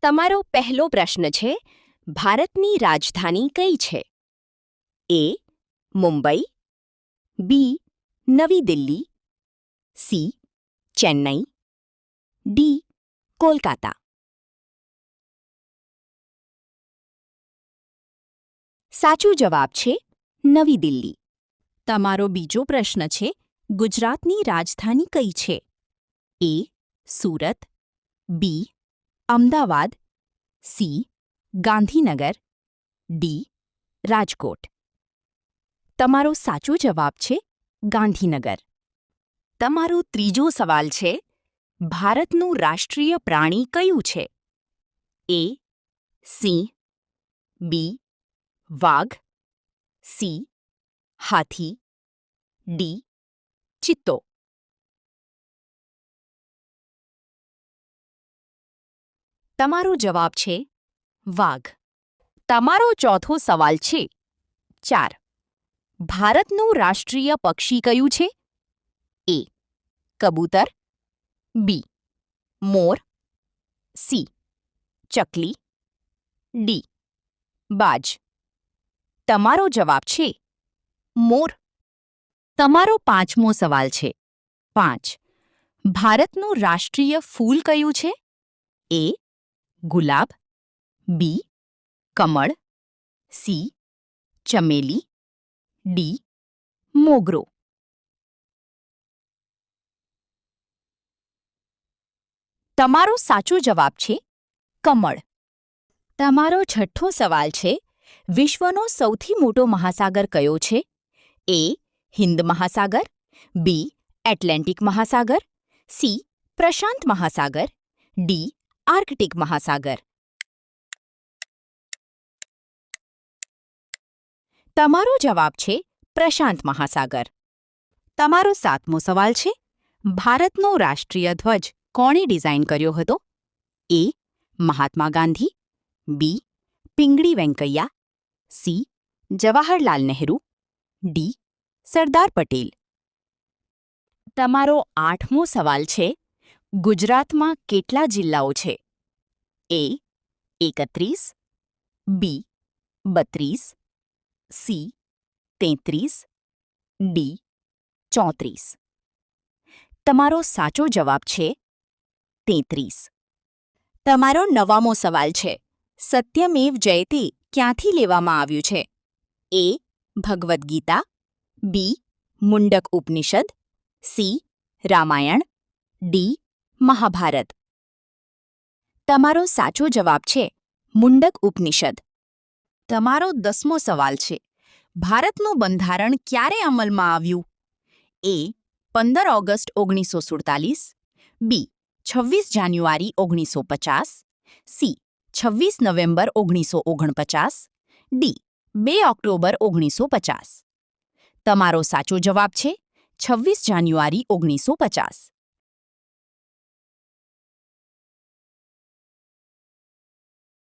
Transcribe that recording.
તમારો પહેલો પ્રશ્ન છે, ભારતની રાજધાની કઈ છે? એ. મુંબઈ, બી. નવી દિલ્હી, સી. ચેન્નઈ, ડી. કોલકાતા. સાચું જવાબ છે નવી દિલ્હી. તમારો બીજો પ્રશ્ન છે, ગુજરાતની રાજધાની કઈ છે? એ. સુરત, બી. અમદાવાદ, સી. ગાંધીનગર, ડી. રાજકોટ. તમારો સાચો જવાબ છે ગાંધીનગર. તમારો ત્રીજો સવાલ છે, ભારતનું રાષ્ટ્રીય પ્રાણી કયું છે? એ. સિંહ, બી. વાઘ, સી. હાથી, ડી. ચિત્તો. તમારો જવાબ છે વાઘ. તમારો ચોથો સવાલ છે, 4. ભારતનું રાષ્ટ્રીય પક્ષી કયું છે? એ. કબૂતર, બી. મોર, સી. ચકલી, ડી. બાજ. તમારો જવાબ છે મોર. તમારો પાંચમો સવાલ છે, 5. ભારતનું રાષ્ટ્રીય ફૂલ કયું છે? એ. ગુલાબ, બી. કમળ, સી. ચમેલી, ડી. મોગરો. તમારો સાચો જવાબ છે કમળ. તમારો છઠ્ઠો સવાલ છે, વિશ્વનો સૌથી મોટો મહાસાગર કયો છે? એ. હિન્દ મહાસાગર, બી. એટલાન્ટિક મહાસાગર, સી. પ્રશાંત મહાસાગર, ડી. આર્કટિક મહાસાગર. તમારો જવાબ છે પ્રશાંત મહાસાગર. તમારો સાતમો સવાલ છે, ભારતનો રાષ્ટ્રીય ધ્વજ કોણે ડિઝાઇન કર્યો હતો? એ. મહાત્મા ગાંધી, બી. પિંગળી વેંકૈયા, સી. જવાહરલાલ નહેરુ, ડી. સરદાર પટેલ. તમારો આઠમો સવાલ છે, ગુજરાતમાં કેટલા જિલ્લાઓ છે? એ. 31, બી. 32, સી. 33, ડી. 34. તમારો સાચો જવાબ છે 33. તમારો 9મો સવાલ છે, સત્યમેવ જયતે ક્યાંથી લેવામાં આવ્યું છે? એ. ભગવદ્ ગીતા, બી. મુંડક ઉપનિષદ, સી. રામાયણ, ડી. મહાભારત. તમારો સાચો જવાબ છે મુંડક ઉપનિષદ. તમારો 10મો સવાલ છે, ભારતનું બંધારણ ક્યારે અમલમાં આવ્યું? એ. 15 ઓગસ્ટ 1947, બી. 26 જાન્યુઆરી 1950, સી. 26 November 1949, D. 2 ઓક્ટોબર 1950. તમારો સાચો જવાબ છે 26 જાન્યુઆરી 1950.